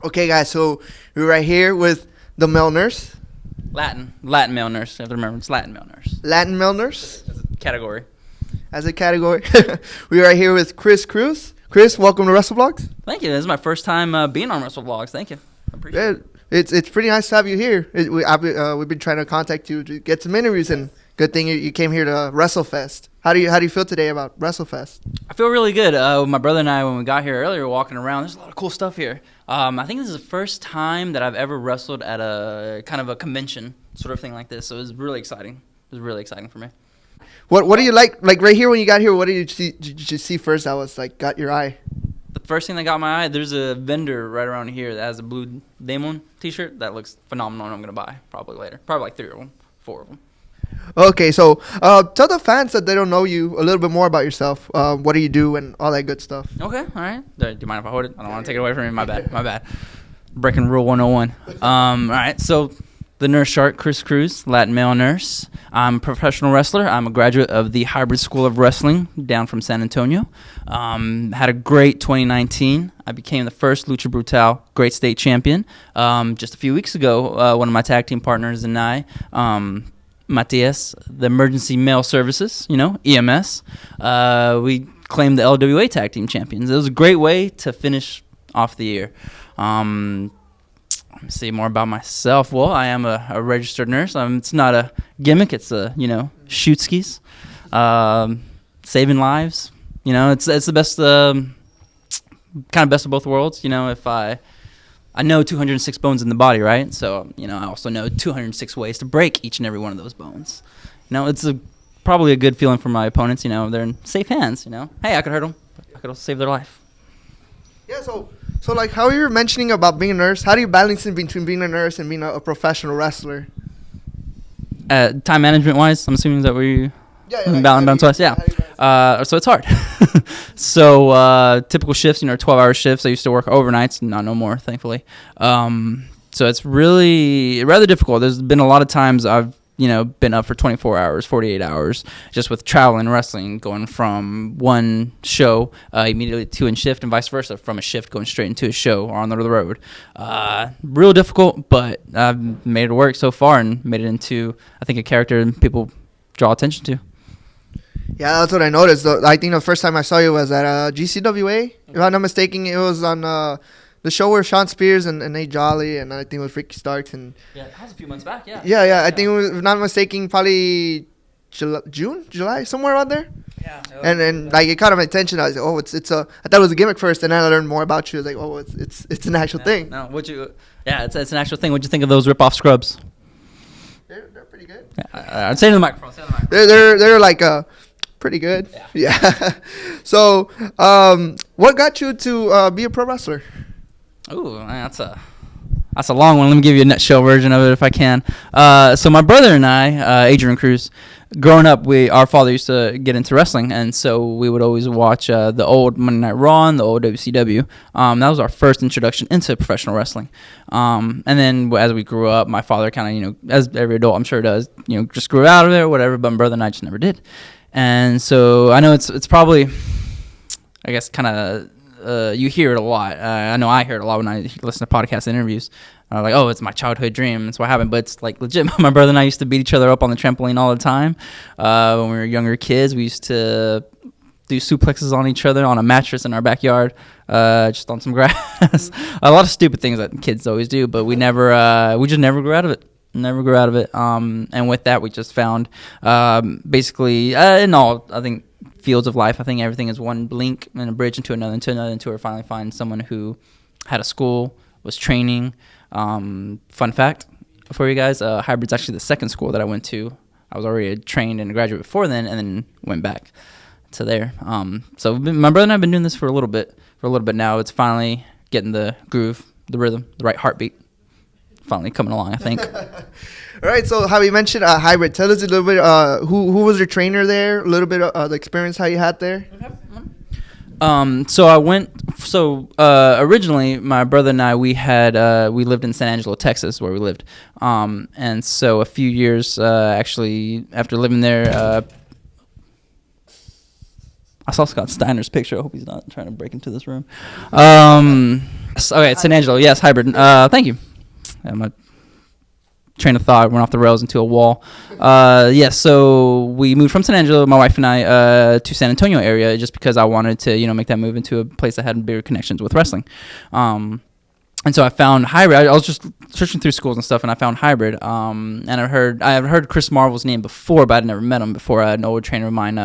Okay, guys, so we're right here with the male nurse, Latin male nurse. You have to remember, it's Latin male nurse. Latin male nurse, As a category. as a category. We're right here with Chris Cruz. Chris, welcome to Wrestlevlogs. Thank you. This is my first time being on Wrestlevlogs. Thank you. I appreciate it. It's pretty nice to have you here. We've been trying to contact you to get some interviews, and good thing you came here to WrestleFest. How do you feel today about WrestleFest? I feel really good. My brother and I, when we got here earlier, walking around, there's a lot of cool stuff here. I think this is the first time that I've ever wrestled at a kind of a convention sort of thing like this. So it was really exciting. It was really exciting for me. What do you like? Like right here when you got here, what did you see first that was like got your eye? The first thing that got my eye, there's a vendor right around here that has a Blue Demon t-shirt that looks phenomenal, and I'm going to buy probably later. Probably like 3 of them, 4 of them. Okay, so tell the fans that they don't know you a little bit more about yourself. What do you do and all that good stuff. Okay, all right. Do you mind if I hold it? I don't want to take it away from you. My bad. Breaking rule 101. All right, so the nurse shark, Chris Cruz, Latin male nurse. I'm a professional wrestler. I'm a graduate of the Hybrid School of Wrestling down from San Antonio. Had a great 2019. I became the first Lucha Brutal Great State Champion. Just a few weeks ago, one of my tag team partners and I, Matias, the Emergency Mail Services, EMS, we claimed the LWA Tag Team Champions. It was a great way to finish off the year. Let me say more about myself. Well, I am a registered nurse. It's not a gimmick. It's shoot skis, saving lives. It's the best, kind of best of both worlds. If I know 206 bones in the body, right? So, I also know 206 ways to break each and every one of those bones. It's probably a good feeling for my opponents. They're in safe hands. Hey, I could hurt them. I could also save their life. Yeah, so like how you were mentioning about being a nurse, how do you balance in between being a nurse and being a professional wrestler? Time management wise, I'm assuming that we balance twice. Yeah. So it's hard. So typical shifts, 12-hour shifts. I used to work overnights, not no more, thankfully. So it's really rather difficult. There's been a lot of times I've been up for 24 hours, 48 hours, just with traveling and wrestling, going from one show immediately to a shift and vice versa, from a shift going straight into a show or on the road. Real difficult, but I've made it work so far and made it into, I think, a character people draw attention to. Yeah, that's what I noticed. I think the first time I saw you was at GCWA. If I'm not mistaken, it was on the show where Sean Spears and Nate Jolly and I think it was Ricky Starks and that was a few months back. Yeah. I think it was, if not mistaken, probably July, somewhere around there. Yeah. And like it caught my attention. I was like, I thought it was a gimmick first, and then I learned more about you. I was like, it's an actual thing. No, it's an actual thing. What'd you think of those rip-off scrubs? They're pretty good. Yeah, say to the microphone. They're like pretty good. Yeah. So, what got you to be a pro wrestler? Ooh, that's a long one. Let me give you a nutshell version of it if I can. So my brother and I, Adrian Cruz, growing up, our father used to get into wrestling, and so we would always watch the old Monday Night Raw and the old WCW. That was our first introduction into professional wrestling. And then as we grew up, my father kind of, as every adult I'm sure does, just grew out of it or whatever, but my brother and I just never did. And so I know it's probably, I guess, kind of, you hear it a lot. I know I hear it a lot when I listen to podcast interviews. Like, oh, it's my childhood dream. That's what happened. But it's like legit. My brother and I used to beat each other up on the trampoline all the time. When we were younger kids, we used to do suplexes on each other on a mattress in our backyard, just on some grass. A lot of stupid things that kids always do, but we just never grew out of it. And with that, we just found basically in all, I think, fields of life, I think everything is one blink and a bridge into another, until we finally find someone who had a school, was training. Fun fact for you guys, Hybrid's actually the second school that I went to. I was already trained and a graduate before then, and then went back to there. So my brother and I have been doing this for a little bit now. It's finally getting the groove, the rhythm, the right heartbeat. Finally coming along, I think. All right, so how you mentioned Hybrid. Tell us a little bit, who was your trainer there, a little bit of the experience how you had there. Originally my brother and I, we lived in San Angelo, Texas, where we lived. And so a few years actually after living there, I saw Scott Steiner's picture. I hope he's not trying to break into this room. Okay, it's San Angelo. Yes, hybrid. Thank you. Yeah, my train of thought went off the rails into a wall. Yes, so we moved from San Angelo, my wife and I, to San Antonio area just because I wanted to, make that move into a place that had bigger connections with wrestling. And so I found hybrid. I was just searching through schools and stuff, and I found hybrid. And I had heard Chris Marvel's name before, but I'd never met him before. An old trainer of mine,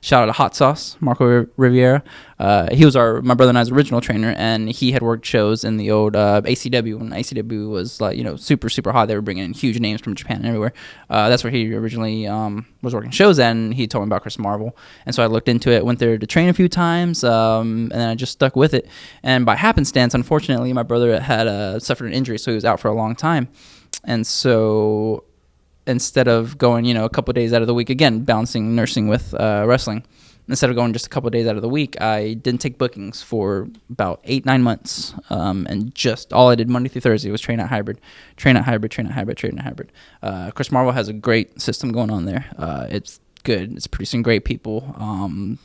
shout out to Hot Sauce, Marco Riviera. He was my brother and I's original trainer, and he had worked shows in the old ACW when ACW was super super hot. They were bringing in huge names from Japan and everywhere. That's where he originally was working shows at, and he told me about Chris Marvel. And so I looked into it, went there to train a few times, and then I just stuck with it. And by happenstance, unfortunately, my brother had suffered an injury, so he was out for a long time. And so instead of going, a couple of days out of the week, again, balancing nursing with wrestling, instead of going just a couple of days out of the week, I didn't take bookings for about 8-9 months. And just all I did Monday through Thursday was train at hybrid. Chris Marvel has a great system going on there. It's good. It's producing great people.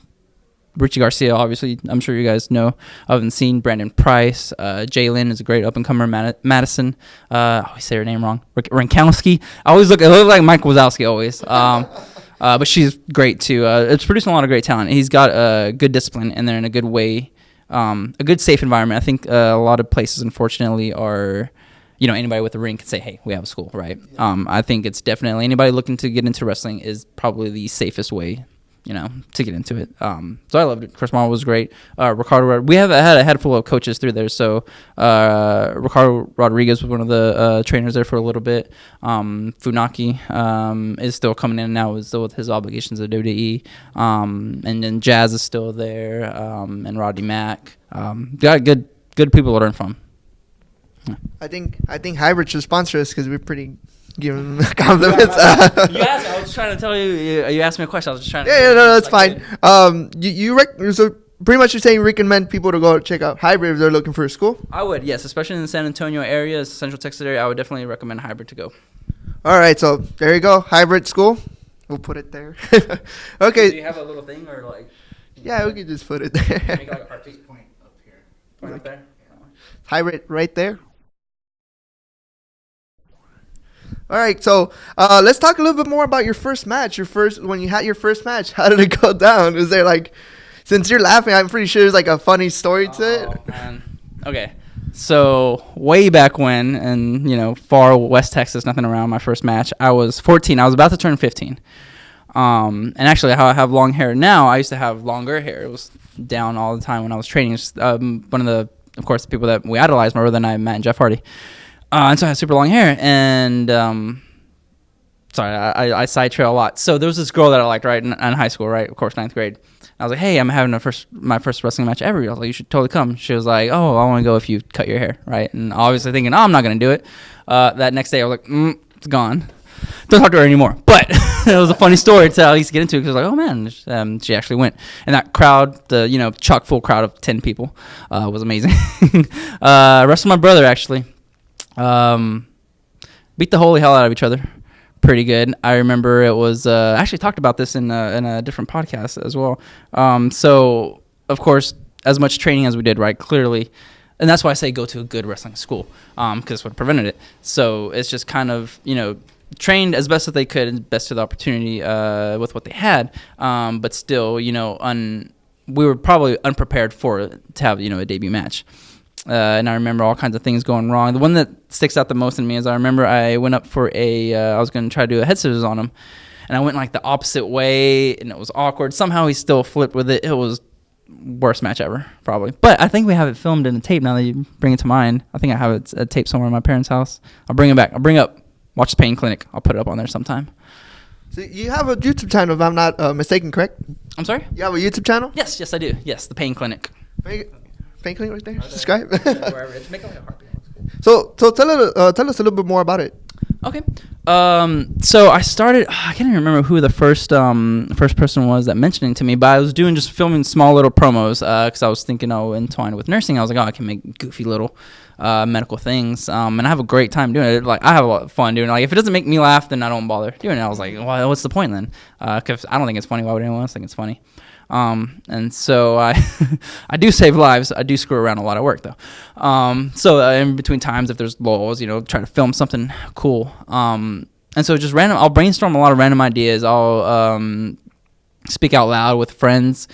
Richie Garcia, obviously, I'm sure you guys know. I haven't seen Brandon Price. Jay Lynn is a great up-and-comer. Madison. I always say her name wrong. Rankowski. I always look like Mike Wazowski always. But she's great, too. It's producing a lot of great talent. He's got a good discipline, and they're in a good way, a good, safe environment. I think a lot of places, unfortunately, are... anybody with a ring can say, hey, we have a school, right? Yeah. I think it's definitely anybody looking to get into wrestling is probably the safest way, to get into it. So I loved it. Chris Marvel was great. Ricardo, we have had a head full of coaches through there. So Ricardo Rodriguez was one of the trainers there for a little bit. Funaki is still coming in now, is still with his obligations at WWE. And then Jazz is still there, and Roddy Mack. Got good people to learn from. Yeah. I think Hybrid should sponsor us because we're pretty giving compliments. You asked. I was trying to tell you. You asked me a question. I was just trying to. Yeah, no, that's fine. So pretty much you're saying you recommend people to go check out Hybrid if they're looking for a school. I would, yes, especially in the San Antonio area, Central Texas area. I would definitely recommend Hybrid to go. All right, so there you go, Hybrid School. We'll put it there. Okay. Do you have a little thing or like? Yeah, we could just put it there. Make like a heartbeat point up here. Point up there. Hybrid right there. All right, so let's talk a little bit more about your first match. When you had your first match, how did it go down? Is there since you're laughing, I'm pretty sure there's a funny story to it. Man. Okay, so way back when, and far West Texas, nothing around. My first match, I was 14. I was about to turn 15. And actually, how I have long hair now, I used to have longer hair. It was down all the time when I was training. One of the, of course, the people that we idolized, my brother and I, Matt and Jeff Hardy. And so I had super long hair, and sorry, I side trail a lot. So there was this girl that I liked, right, in high school, right, of course, 9th grade. I was like, hey, I'm having my first wrestling match ever. I was like, you should totally come. She was like, oh, I want to go if you cut your hair, right? And obviously thinking, oh, I'm not going to do it. That next day, I was like, it's gone. Don't talk to her anymore. But it was a funny story to at least get into because I was like, oh, man, she actually went. And that crowd, the, chock full crowd of 10 people was amazing. Wrestled my brother, actually. Beat the holy hell out of each other pretty good. I remember it was I actually talked about this in a different podcast as well. So of course, as much training as we did, right, clearly, and that's why I say go to a good wrestling school, because it's what prevented it. So it's just kind of trained as best as they could, best to the opportunity with what they had, but still we were probably unprepared to have a debut match. And I remember all kinds of things going wrong. The one that sticks out the most in me is I remember I went up for I was going to try to do a head scissors on him. And I went the opposite way, and it was awkward. Somehow he still flipped with it. It was worst match ever, probably. But I think we have it filmed in a tape now that you bring it to mind. I think I have it a tape somewhere in my parents' house. I'll bring it back. I'll bring up Watch the Pain Clinic. I'll put it up on there sometime. So you have a YouTube channel, if I'm not mistaken, correct? I'm sorry? You have a YouTube channel? Yes, I do. Yes, the Pain Clinic. Pain Clinic right there. Subscribe. Just make it like a heartbeat. So tell us a little bit more about it. Okay. So I started. I can't even remember who the first person was that mentioned it to me, but I was just filming small little promos because I was thinking, entwined with nursing. I was like, I can make goofy little medical things, and I have a great time doing it. I have a lot of fun doing it. If it doesn't make me laugh, then I don't bother doing it. I was like, well, what's the point then? Because I don't think it's funny. Why would anyone else think it's funny? And so I I do save lives. I do screw around a lot at work though. So in between times, if there's lulls, try to film something cool. And so just random, I'll brainstorm a lot of random ideas. I'll speak out loud with friends,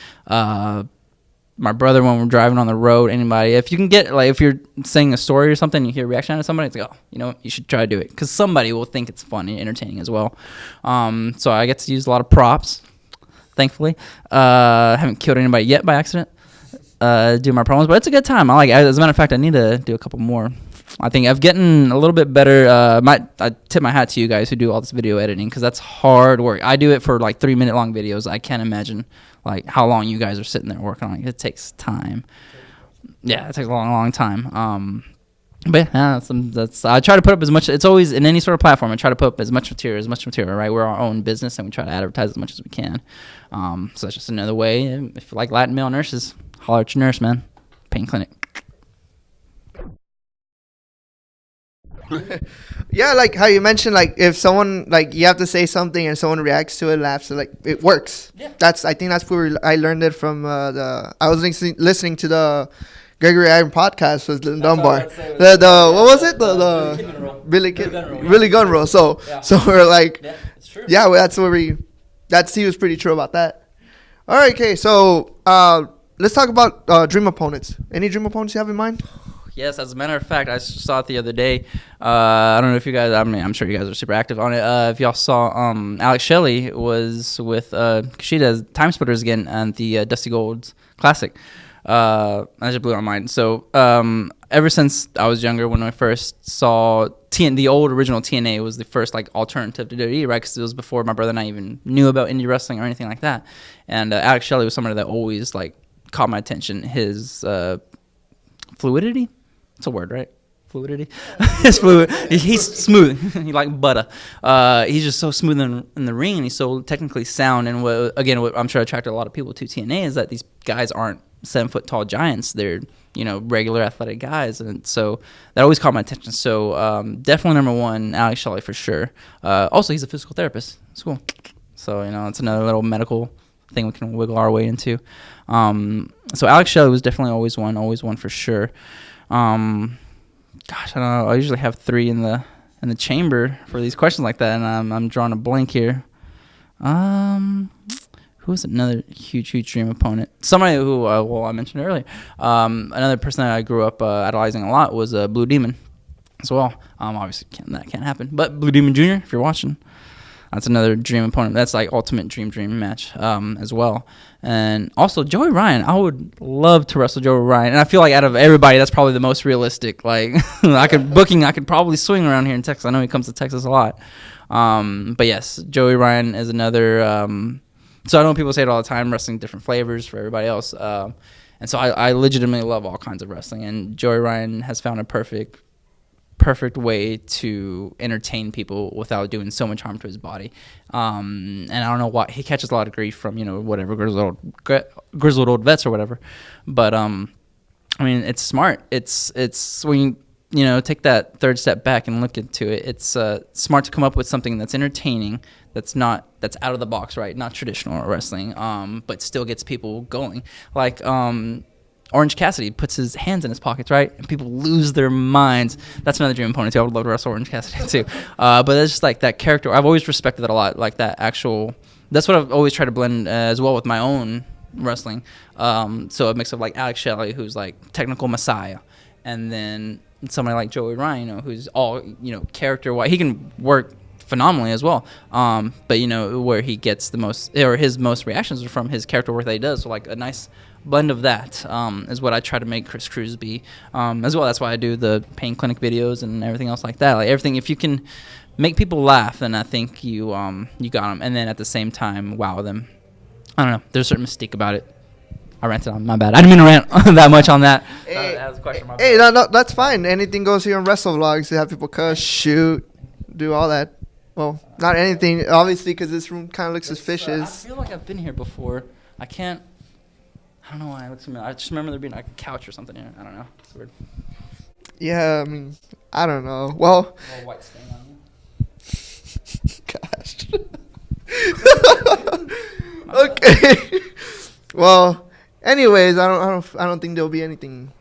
my brother when we're driving on the road, anybody. If you can get, like, if you're saying a story or something, you hear a reaction out of somebody, it's like, oh, you should try to do it. Because somebody will think it's funny and entertaining as well. So I get to use a lot of props, thankfully. I haven't killed anybody yet by accident. Do my promos, but it's a good time. I like it. As a matter of fact, I need to do a couple more. I think I've gotten a little bit better. I tip my hat to you guys who do all this video editing, because that's hard work. I do it for like 3-minute long videos. I can't imagine like how long you guys are sitting there working on it. It takes time. Yeah, it takes a long time. But yeah, that's I try to put up as much. It's always in any sort of platform. I try to put up as much material. Right, we're our own business, and we try to advertise as much as we can. So that's just another way. If you like Latin male nurses, holler at your nurse, man. Pain clinic. Yeah, like how you mentioned, like if someone, like, you have to say something and someone reacts to it, laughs, so like it works. Yeah. I think that's where I learned it from. I was listening to the Gregory Iron podcast with Dunbar. What was it? The Billy Gunn Roll. So we're like, yeah, it's true. Yeah, well, he was pretty true about that. All right, okay, so let's talk about dream opponents. Any dream opponents you have in mind? Yes, as a matter of fact, I saw it the other day. I don't know if you guys, I'm sure you guys are super active on it. If y'all saw, Alex Shelley was with she does Time Splitters again and the Dusty Gold's Classic. I just blew my mind. So ever since I was younger, when I first saw the old original TNA was the first like alternative to WWE, right? Because it was before my brother and I even knew about indie wrestling or anything like that. And Alex Shelley was somebody that always like caught my attention. His fluidity. It's a word, right? Fluidity. It's fluid. He's smooth. He like butter. He's just so smooth in the ring, and he's so technically sound. And what I'm sure attracted a lot of people to TNA is that these guys aren't 7-foot tall giants. They're regular athletic guys, and so that always caught my attention. So definitely number one, Alex Shelley for sure. Also, he's a physical therapist. It's cool. So it's another little medical thing we can wiggle our way into. So Alex Shelley was definitely always one for sure. Gosh, I don't know. I usually have 3 in the chamber for these questions like that, and I'm drawing a blank here. Who's another huge dream opponent? Somebody who I mentioned earlier. Another person that I grew up idolizing a lot was Blue Demon as well. Obviously that can't happen, but Blue Demon Jr., if you're watching, that's another dream opponent. That's like ultimate dream match as well. And also Joey Ryan. I would love to wrestle Joey Ryan. And I feel like out of everybody, that's probably the most realistic. Like I could probably swing around here in Texas. I know he comes to Texas a lot. But yes, Joey Ryan is another. So I know people say it all the time, wrestling different flavors for everybody else. And so I legitimately love all kinds of wrestling. And Joey Ryan has found a perfect way to entertain people without doing so much harm to his body. And I don't know why he catches a lot of grief from, whatever, grizzled old vets or whatever. But, I mean, it's smart. It's when you, take that third step back and look into it, it's smart to come up with something that's entertaining, that's out of the box, right? Not traditional wrestling, but still gets people going. Like, Orange Cassidy puts his hands in his pockets, right? And people lose their minds. That's another dream opponent, too. I would love to wrestle Orange Cassidy, too. But that's just like that character. I've always respected that a lot, like that actual. That's what I've always tried to blend as well with my own wrestling. So a mix of like Alex Shelley, who's like technical messiah, and then somebody like Joey Ryan, who's all, character-wise. He can work phenomenally as well. But, where he gets the most, or his most reactions are from his character work that he does. So like a nice blend of that is what I try to make Chris Cruz be as well. That's why I do the pain clinic videos and everything else like that. Like everything, if you can make people laugh, then I think you got them. And then at the same time, wow them. I don't know. There's a certain mystique about it. I ranted on my bad. I didn't mean to rant that much on that. That was a question. Hey, no, that's fine. Anything goes here on Wrestlevlogs. You have people cuss, shoot, do all that. Well, not anything, obviously, because this room kind of looks suspicious. I feel like I've been here before. I don't know why it looks familiar. I just remember there being like a couch or something here. I don't know. It's weird. Yeah, I mean, I don't know. Well. A little white stain on you. Gosh. Okay. Well, anyways, I don't think there'll be anything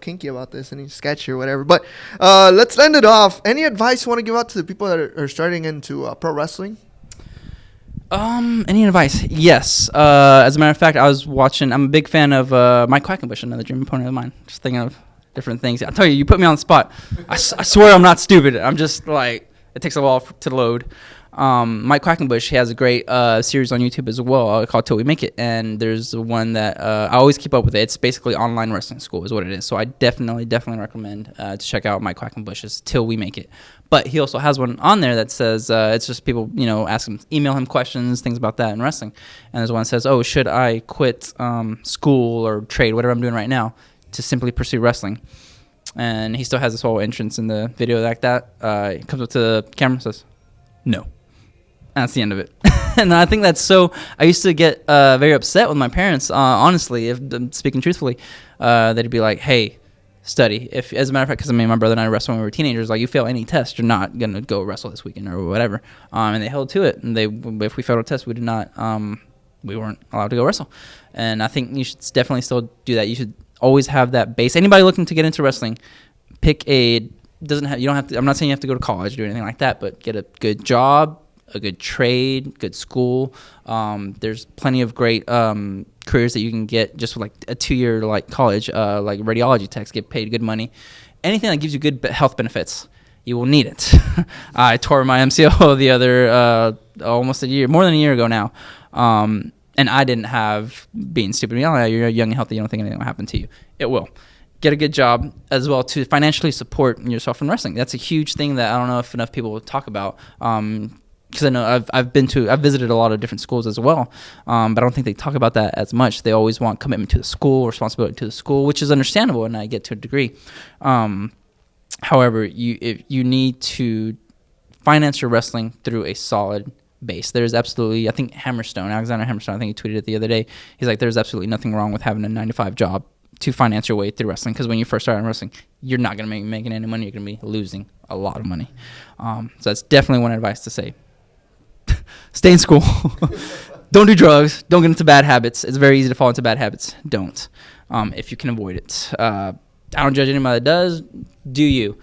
kinky about this, any sketchy or whatever. But let's end it off. Any advice you want to give out to the people that are starting into pro wrestling? Any advice? Yes. As a matter of fact, I'm a big fan of Mike Quackenbush, another dream opponent of mine. Just thinking of different things. I tell you, you put me on the spot. I swear I'm not stupid. I'm just like, it takes a while to load. Mike Quackenbush, he has a great series on YouTube as well called Till We Make It, and there's one that I always keep up with it. It's basically online wrestling school is what it is. So I definitely recommend to check out Mike Quackenbush's Till We Make It. But he also has one on there that says it's just people, email him questions, things about that in wrestling. And there's one that says, oh, should I quit school or trade, whatever I'm doing right now, to simply pursue wrestling? And he still has this whole entrance in the video like that. He comes up to the camera and says, no. And that's the end of it. And I think that's so. I used to get very upset with my parents, honestly, if I'm speaking truthfully. They'd be like, hey, study. If, as a matter of fact, because my brother and I wrestled when we were teenagers, like, you fail any test, you're not going to go wrestle this weekend or whatever. And they held to it. And if we failed a test, we weren't allowed to go wrestle. And I think you should definitely still do that. You should always have that base. Anybody looking to get into wrestling, pick you don't have to, I'm not saying you have to go to college or do anything like that, but get a good job, a good trade, good school. There's plenty of great careers that you can get just with like a 2-year like college, like radiology techs, get paid good money. Anything that gives you good health benefits, you will need it. I tore my MCL the other almost more than a year ago now. And I didn't have being stupid. You're young and healthy. You don't think anything will happen to you. It will. Get a good job as well to financially support yourself in wrestling. That's a huge thing that I don't know if enough people will talk about. Because I know I've visited a lot of different schools as well, but I don't think they talk about that as much. They always want commitment to the school, responsibility to the school, which is understandable, and I get to a degree. However, you need to finance your wrestling through a solid base. There's absolutely, I think Alexander Hammerstone, I think he tweeted it the other day. He's like, there's absolutely nothing wrong with having a 9-to-5 job to finance your way through wrestling, because when you first start in wrestling, you're not going to be making any money. You're going to be losing a lot of money. So that's definitely one advice to say. Stay in school. Don't do drugs. Don't get into bad habits. It's very easy to fall into bad habits. Don't, if you can avoid it. I don't judge anybody that does. Do you?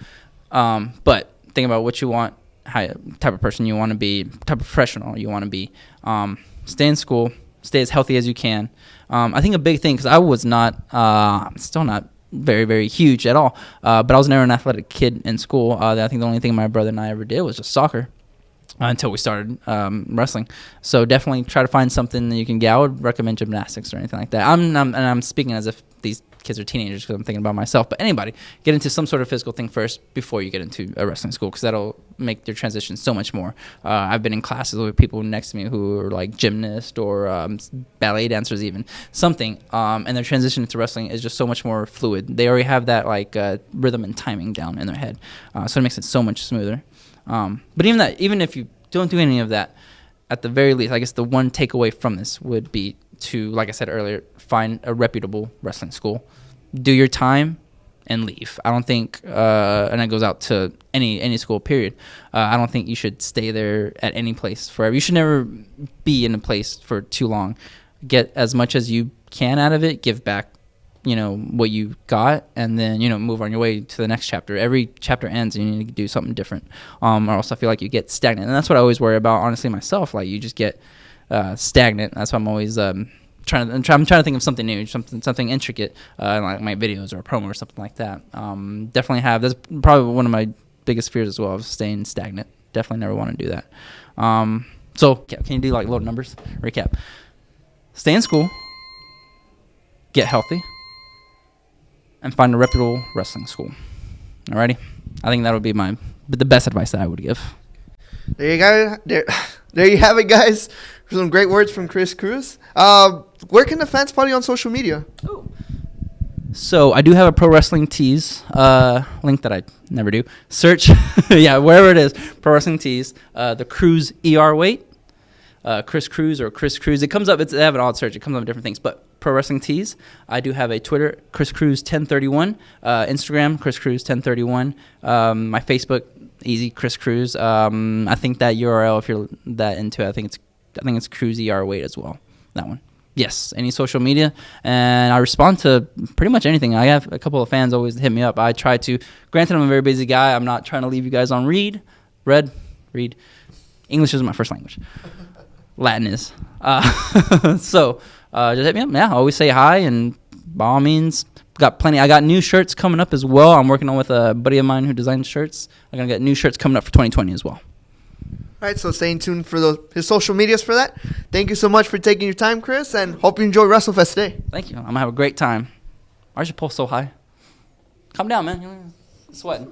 But think about what you want, type of person you want to be, type of professional you want to be. Stay in school. Stay as healthy as you can. I think a big thing, because I was still not very, very huge at all, but I was never an athletic kid in school. I think the only thing my brother and I ever did was just soccer. Until we started wrestling. So definitely try to find something that you can get. I would recommend gymnastics or anything like that. I'm speaking as if these kids are teenagers, because I'm thinking about myself. But anybody, get into some sort of physical thing first before you get into a wrestling school, because that'll make your transition so much more. I've been in classes with people next to me who are like gymnasts or ballet dancers even, something. And their transition into wrestling is just so much more fluid. They already have that like rhythm and timing down in their head. So it makes it so much smoother. But even if you don't do any of that, at the very least, I guess the one takeaway from this would be to, like I said earlier, find a reputable wrestling school, do your time, and leave. I don't think, and that goes out to any school, period. I don't think you should stay there at any place forever. You should never be in a place for too long. Get as much as you can out of it, give back what you got, and then move on your way to the next chapter. Every chapter ends and you need to do something different, or else I feel like you get stagnant. And that's what I always worry about, honestly, myself. Like, you just get stagnant. That's why I'm always I'm trying to think of something new, something intricate, like my videos or a promo or something like that. Definitely that's probably one of my biggest fears as well, of staying stagnant. Definitely never want to do that. So can you do like low numbers recap? Stay in school, get healthy, and find a reputable wrestling school. Alrighty? I think that would be the best advice that I would give. There you go. There you have it, guys. Some great words from Chris Cruz. Where can the fans follow you on social media? Oh. So I do have a Pro Wrestling Tees link that I never do. Search, wherever it is, Pro Wrestling Tees. The Cruz ER weight. Chris Cruz or Chris Cruz. It comes up. They have an odd search. It comes up with different things. But Pro Wrestling Tees. I do have a Twitter, Chris Cruz 1031. Instagram, Chris Cruz 1031. My Facebook, easy, Chris Cruz. I think that URL, if you're that into it, I think it's Cruz ER weight as well. That one. Yes, any social media, and I respond to pretty much anything. I have a couple of fans always hit me up. I try to, granted I'm a very busy guy, I'm not trying to leave you guys on read. English is my first language. Latin is. So just hit me up. Yeah, always say hi, and by all means, got plenty. I got new shirts coming up as well. I'm working on with a buddy of mine who designs shirts. I'm going to get new shirts coming up for 2020 as well. All right, so stay tuned for his social medias for that. Thank you so much for taking your time, Chris, and hope you enjoy WrestleFest today. Thank you. I'm going to have a great time. Why is your pulse so high? Calm down, man. You're sweating.